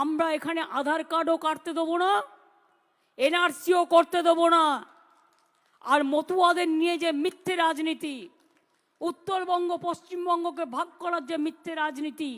আমরা এখানে আধার কার্ডও কাটতে দেবো না, এনআরসিও করতে দেবো না। আর মতুয়াদের নিয়ে যে মিথ্যে রাজনীতি, উত্তরবঙ্গ পশ্চিমবঙ্গকে ভাগ করার যে মিথ্যে রাজনীতি,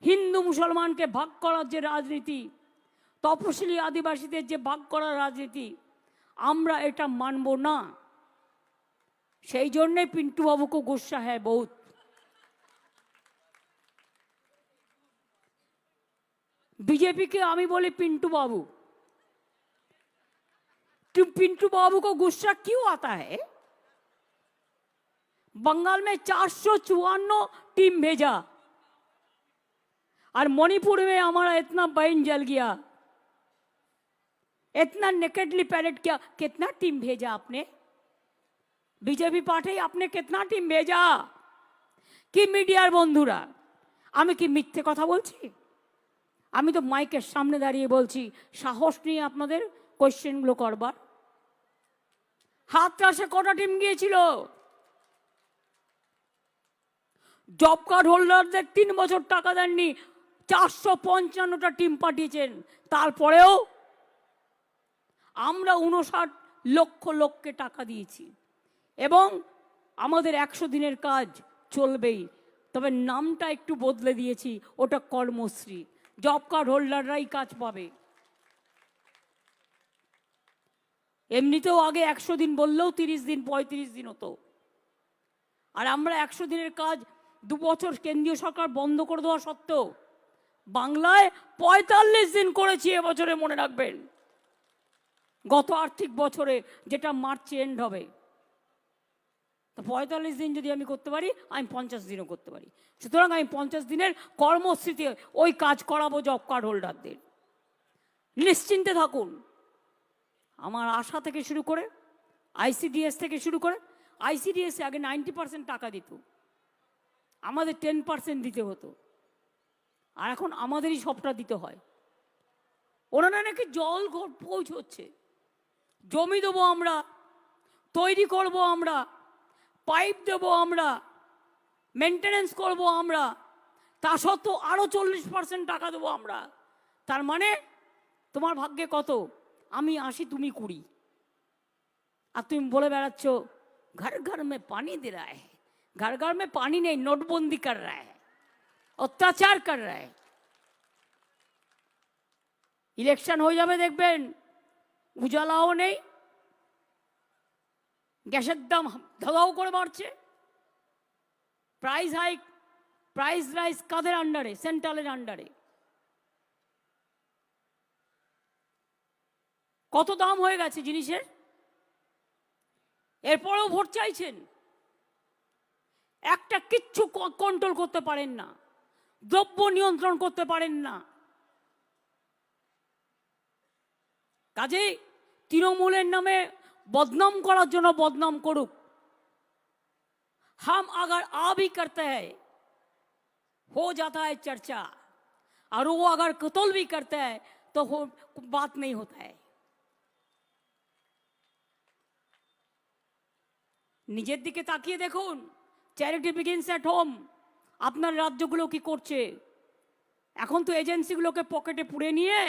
হিন্দু মুসলমানকে ভাগ করার যে রাজনীতি, তপশিলি আদিবাসীদের যে ভাগ করার রাজনীতি, আমরা এটা মানব না। সেই জন্যে পিন্টু বাবুকে গুस्सा है बहुत। बीजेपी के आमी बोले पिंटू बाबू, पिंटू बाबू को गुस्सा क्यों आता है? बंगाल में 454 टीम भेजा और मणिपुर में हमारा इतना बहन जल गया, इतना नेकेडली पैरेड किया। कितना टीम भेजा आपने? बीजेपी पार्टी आपने कितना टीम भेजा? कि मीडियार बंधुरा आमी कि मिथ्ये कथा बोलছি? আমি তো মাইকের সামনে দাঁড়িয়ে বলছি, সাহস নিয়ে আপনাদের কোশ্চেনগুলো করবার। হাতরাসে কটা টিম গিয়েছিল? জব কার্ড হোল্ডারদের 3 বছর টাকা দেননি, 455টা টিম পাঠিয়েছেন। তারপরেও আমরা 59 লক্ষ লোককে টাকা দিয়েছি এবং আমাদের 100 দিনের কাজ চলবেই। তবে নামটা একটু বদলে দিয়েছি, ওটা কর্মশ্রী। জব কার্ড হোল্ডাররাই কাজ পাবে। এমনিতেও আগে 100 দিন বললেও 30 দিন 35 দিন হতো, আর আমরা 100 দিনের কাজ 2 বছর কেন্দ্রীয় সরকার বন্ধ করে দেওয়া সত্ত্বেও বাংলায় 45 দিন করেছি এবছরে, মনে রাখবেন। গত আর্থিক বছরে, যেটা মার্চে এন্ড হবে। তো 45 দিন যদি আমি করতে পারি, আমি 50 দিনও করতে পারি। সুতরাং আমি 50 দিনের কর্মসূচিতে ওই কাজ করাবো জব কার্ড হোল্ডারদের। নিশ্চিন্তে থাকুন। আমার আশা থেকে শুরু করে, আইসিডিএস থেকে শুরু করে, আইসিডিএস আগে 90% টাকা দিত, আমাদের 10% দিতে হতো, আর এখন আমাদেরই সবটা দিতে হয়। ওনারা নাকি জল পৌঁছচ্ছে, জমি দেবো আমরা, তৈরি করব আমরা, পাইপ দেব আমরা, মেনটেনেন্স করব আমরা, তা সত্ত্বেও আরও 40% টাকা দেবো আমরা। তার মানে তোমার ভাগ্যে কত? আমি 80 তুমি 20। আর তুমি বলে বেড়াচ্ছ ঘর ঘর মে পানি দে রা হ্যায়। ঘর ঘর মে পানি নেই, নোটবন্দি কর রা হ্যায়, অত্যাচার কর রা হ্যায়। ইলেকশন হয়ে যাবে, দেখবেন উজালাও নেই, গ্যাসের দাম ধাও করে বাড়ছে, প্রাইস হাইক, প্রাইস রাইজ কাদের আন্ডারে? সেন্ট্রালের আন্ডারে। কত দাম হয়ে গেছে জিনিসের, এরপরেও ভোট চাইছেন। একটা কিচ্ছু কন্ট্রোল করতে পারেন না, দ্রব্য নিয়ন্ত্রণ করতে পারেন না। কাজেই তৃণমূলের নামে बदनाम करार जोनो बदनाम करुक, हम अगर आ भी करते हैं हो जाता है चर्चा, और वो अगर कत्ल भी करते हैं तो बात नहीं होता है। निजेर दिके ताकिए देखुन, चैरिटी बिगिन्स एट होम। আপনার রাজ্যগুলো কি করছে? এখন তো এজেন্সিগুলোকে পকেটে পুরে নিয়ে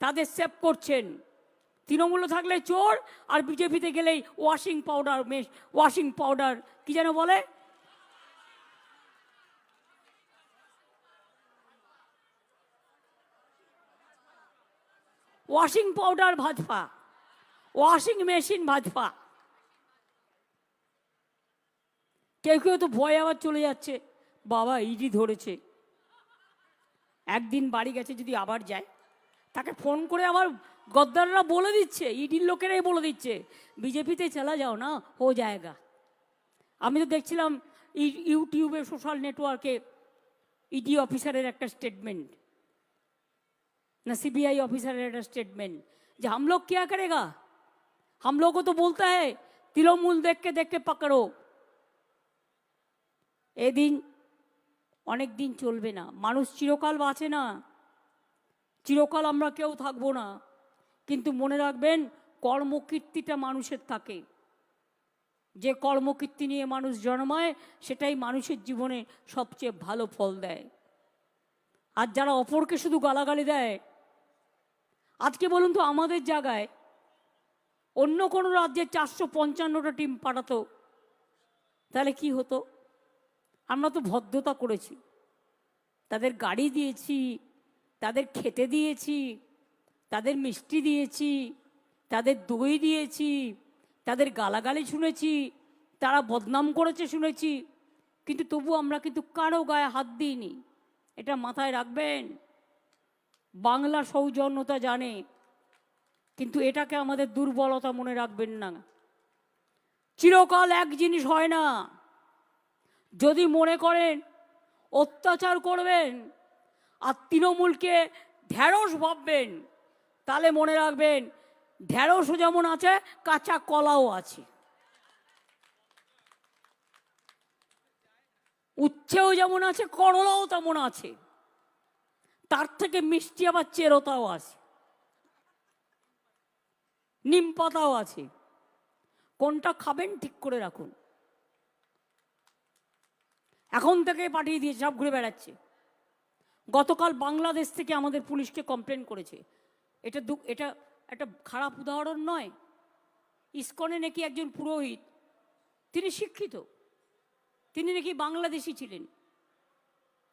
তাদের সেভ করছেন। তৃণমূলে থাকলে চোর, আর বিজেপিতে গেলেই ওয়াশিং পাউডার, ওয়াশিং পাউডার কি যেন বলে, washing powder Bhajpa, washing machine Bhajpa. কেউ কেউ তো ভয় আবার চলে যাচ্ছে, বাবা ইডি ধরেছে। একদিন বাড়ি গেছে, যদি আবার যায় তাকে ফোন করে আবার গদ্দাররা বলে দিচ্ছে, ইডির লোকেরাই বলে দিচ্ছে বিজেপিতে চলা যাও না, হো জায়গা। আমি তো দেখছিলাম ইউটিউবে, সোশ্যাল নেটওয়ার্কে ইডি অফিসারের একটা স্টেটমেন্ট, ना सीबीआई ऑफिसर का स्टेटमेंट, जो हम लोग क्या करेगा, हम लोग को तो बोलता है तृणमूल देख के पकड़ो। ए दिन अनेक दिन चलबे ना, मानुष चिरकाल बाँचे ना, चिरकाल आमरा केउ थाकबो ना। किन्तु मने राखबेन कर्मकीर्तिटा मानुषेर थाके, जे कर्मकीर्ति निये मानुष जन्माय सेटाई मानुषेर जीवने सबचेये भालो फल देय। আর যারা অপরকে শুধু গালাগালি দেয়, আজকে বলুন তো আমাদের জায়গায় অন্য কোনো রাজ্যে 455টা টিম পাঠাতো, তাহলে কি হতো? আমরা তো ভদ্রতা করেছি, তাদের গাড়ি দিয়েছি, তাদের খেতে দিয়েছি, তাদের মিষ্টি দিয়েছি, তাদের দই দিয়েছি, তাদের গালাগালি শুনেছি, তারা বদনাম করেছে শুনেছি, কিন্তু তবু আমরা কিন্তু কারো গায়ে হাত দিইনি। এটা মাথায় রাখবেন। বাংলা সৌজন্যতা জানে, কিন্তু এটাকে আমাদের দুর্বলতা মনে রাখবেন না। চিরকাল এক জিনিস হয় না। যদি মনে করেন অত্যাচার করবেন আর তৃণমূলকে ঢ্যাঁড়স ভাববেন, তাহলে মনে রাখবেন ঢ্যাঁড়সও যেমন আছে, কাঁচা কলাও আছে, উচ্ছেও যেমন আছে, করলাও তেমন আছে, তার থেকে মিষ্টি আবার চেরোতাও আছে, নিম পাতাও আছে। কোনটা খাবেন ঠিক করে রাখুন। এখন থেকে পাঠিয়ে দিয়েছে, সব ঘুরে বেড়াচ্ছে। গতকাল বাংলাদেশ থেকে আমাদের পুলিশকে কমপ্লেন করেছে। এটা একটা খারাপ উদাহরণ নয়। ইসকনে নাকি একজন পুরোহিত, তিনি শিক্ষিত, তিনি নাকি বাংলাদেশি ছিলেন,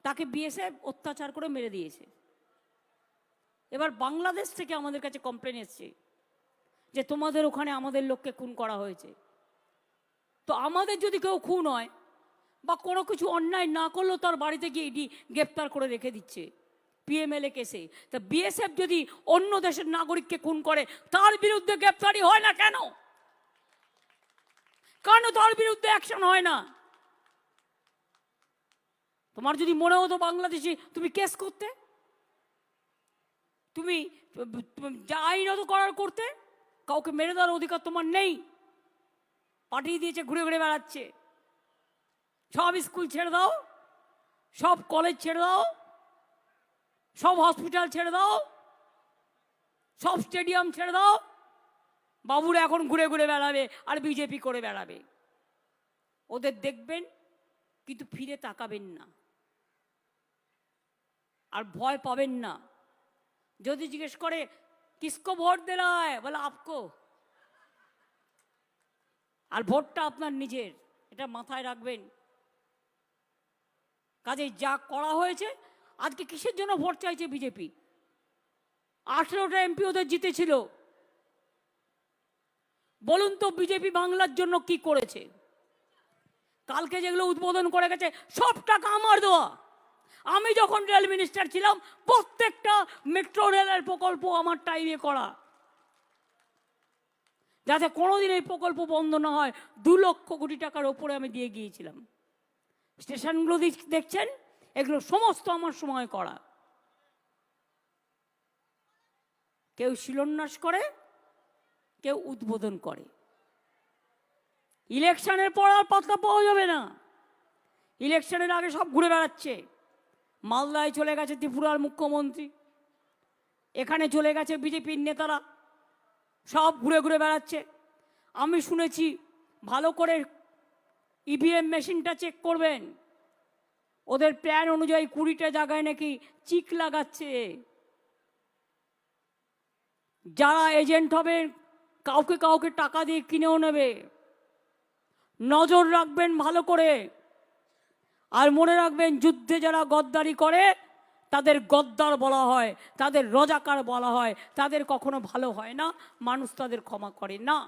তাকে বিএসএফ অত্যাচার করে মেরে দিয়েছে। এবার বাংলাদেশ থেকে আমাদের কাছে কমপ্লেন এসছে যে তোমাদের ওখানে আমাদের লোককে খুন করা হয়েছে। তো আমাদের যদি কেউ খুন হয় বা কোনো কিছু অন্যায় না করলেও তার বাড়িতে গিয়ে ইডি গ্রেপ্তার করে রেখে দিচ্ছে পিএমএলএ কেসে। তা বিএসএফ যদি অন্য দেশের নাগরিককে খুন করে, তার বিরুদ্ধে গ্রেপ্তারি হয় না কেন? কেন তার বিরুদ্ধে অ্যাকশন হয় না? তোমার যদি মনে হতো বাংলাদেশি, তুমি কেস করতে, তুমি যা আইনত করার করতে। কাউকে মেরে দেওয়ার অধিকার তোমার নেই। পাঠিয়ে দিয়েছে, ঘুরে ঘুরে বেড়াচ্ছে। সব স্কুল ছেড়ে দাও, সব কলেজ ছেড়ে দাও, সব হসপিটাল ছেড়ে দাও, সব স্টেডিয়াম ছেড়ে দাও। বাবুরা এখন ঘুরে ঘুরে বেড়াবে আর বিজেপি করে বেড়াবে। ওদের দেখবেন কিন্তু ফিরে তাকাবেন না, আর ভয় পাবেন না। যদি জিজ্ঞেস করে কিসকো ভোট দেনা হয়, বলে আপকো। আর ভোটটা আপনার নিজের, এটা মাথায় রাখবেন। কাজে যা করা হয়েছে, আজকে কিসের জন্য ভোট চাইছে বিজেপি? 18টা এমপি ওদের জিতেছিল। বলুন তো বিজেপি বাংলার জন্য কি করেছে? কালকে যেগুলো উদ্বোধন করে গেছে, সব টাকা আমার দেওয়া। আমি যখন রেল মিনিস্টার ছিলাম, প্রত্যেকটা মেট্রো রেলের প্রকল্প আমার টাইমে করা, যাতে কোনোদিন এই প্রকল্প বন্ধ না হয়। 2 লক্ষ কোটি টাকার ওপরে আমি দিয়ে গিয়েছিলাম। স্টেশনগুলো দেখছেন, এগুলো সমস্ত আমার সময় করা। কেউ শিলান্যাস করে, কেউ উদ্বোধন করে। ইলেকশনের পর আর পাত্তা পাওয়া যাবে না। ইলেকশনের আগে সব ঘুরে বেড়াচ্ছে। মালদায় চলে গেছে ত্রিপুরার মুখ্যমন্ত্রী, এখানে চলে গেছে বিজেপির নেতারা, সব ঘুরে ঘুরে বেড়াচ্ছে। আমি শুনেছি ভালো করে ইভিএম মেশিনটা চেক করবেন। ওদের প্ল্যান অনুযায়ী 20টা জায়গায় নাকি চিক লাগাচ্ছে। যারা এজেন্ট হবে, কাউকে কাউকে টাকা দিয়ে কিনেও নেবে। নজর রাখবেন ভালো করে। আর মনে রাখবেন, যুদ্ধে যারা গদ্দারি করে তাদের গদ্দার বলা হয়, তাদের রজাকার বলা হয়, তাদের কখনো ভালো হয় না, মানুষ তাদের ক্ষমা করে না।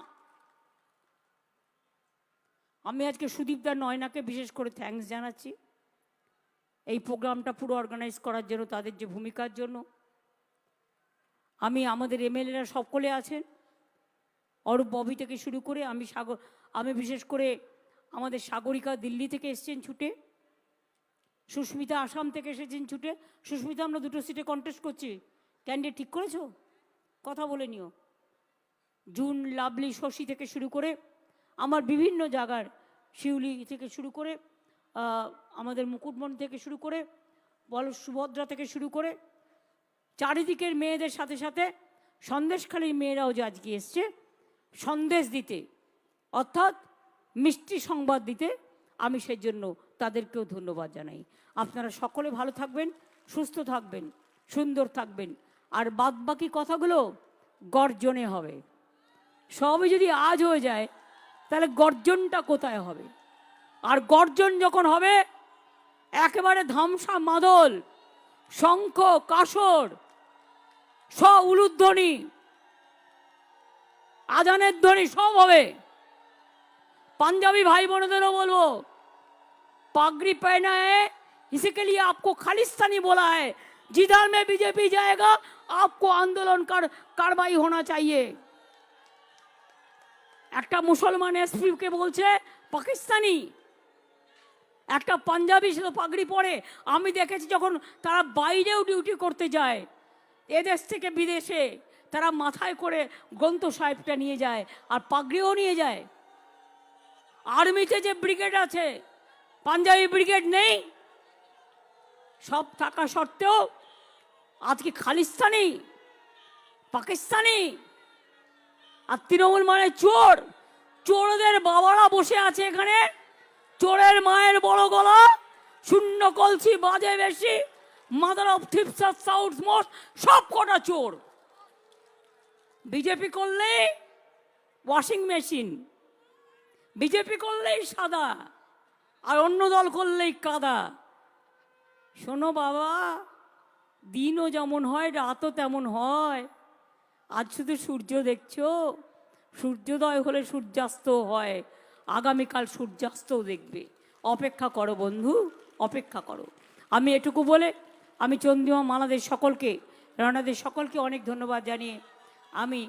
আমি আজকে সুদীপদা নয়নাকে বিশেষ করে থ্যাঙ্কস জানাচ্ছি এই প্রোগ্রামটা পুরো অর্গানাইজ করার জন্য, তাদের যে ভূমিকার জন্য। আমাদের এমএলএরা সকলে আছেন, অরূপ ববি থেকে শুরু করে আমি বিশেষ করে আমাদের সাগরিকা দিল্লি থেকে এসছেন ছুটে, সুস্মিতা আসাম থেকে এসেছেন ছুটে। সুস্মিতা, আমরা 2টো সিটে কন্টেস্ট করছি, ক্যান্ডিডেট ঠিক করেছো? কথা বলে নিও। জুন, লাভলি, শশী থেকে শুরু করে আমার বিভিন্ন জায়গার, শিউলি থেকে শুরু করে আমাদের মুকুটমণি থেকে শুরু করে বলো সুভদ্রা থেকে শুরু করে চারিদিকের মেয়েদের সাথে সাথে সন্দেশখালীর মেয়েরাও যে আজকে এসছে সন্দেশ দিতে, অর্থাৎ মিষ্টি সংবাদ দিতে। আমি সেই জন্য তাদেরকেও ধন্যবাদ জানাই। আপনারা সকলে ভালো থাকবেন, সুস্থ থাকবেন, সুন্দর থাকবেন। আর বাদবাকি কথাগুলো গর্জনে হবে। সবই যদি আজ হয়ে যায় তাহলে গর্জনটা কোথায় হবে? আর গর্জন যখন হবে একেবারে ধামসা মাদল, শঙ্খ কাসর, উলুধ্বনি, আজানের ধ্বনি সব হবে। পাঞ্জাবি ভাই বোনদেরও বলবো, पागड़ी पहना है इसी के लिए आपको खालिस्तानी बोला है। जिधर में बीजेपी जाएगा आपको आंदोलन कार्रवाई होना चाहिए। একটা মুসলমান এসপি কে বলছে পাকিস্তানি, একটা পাঞ্জাবি সে তো পাগড়ি পরে। আমি দেখেছি যখন তারা বাইরেও ডিউটি করতে যায়, এদেশ থেকে বিদেশে, তারা মাথায় করে গ্রন্থ সাহেবটা নিয়ে যায় আর পাগড়িও নিয়ে যায়। আর্মিতে যে ব্রিগেড আছে, পাঞ্জাবি ব্রিগেড নেই, সব থাকা সত্ত্বেও আজকে খালিস্তানি, পাকিস্তানি। আর তৃণমূল মানে চোর। চোরদের বাবারা বসে আছে এখানে, চোরের মায়ের বড় গলা, শূন্য কলসি বাজে বেশি, মাদার অফ থিপস আর সাউথ মোস্ট, সব কটা চোর। বিজেপি করলেই ওয়াশিং মেশিন, বিজেপি করলেই সাদা, আর অন্য দল করলেই কাদা। শোনো বাবা, দিনও যেমন হয় রাতও তেমন হয়। আজ শুধু সূর্য দেখছো, সূর্যোদয় হলে সূর্যাস্ত হয়, আগামীকাল সূর্যাস্তও দেখবে। অপেক্ষা করো বন্ধু, অপেক্ষা করো। আমি এটুকু বলে আমি চন্দ্রিমা মালাদের সকলকে, রানাদের সকলকে অনেক ধন্যবাদ জানিয়ে আমি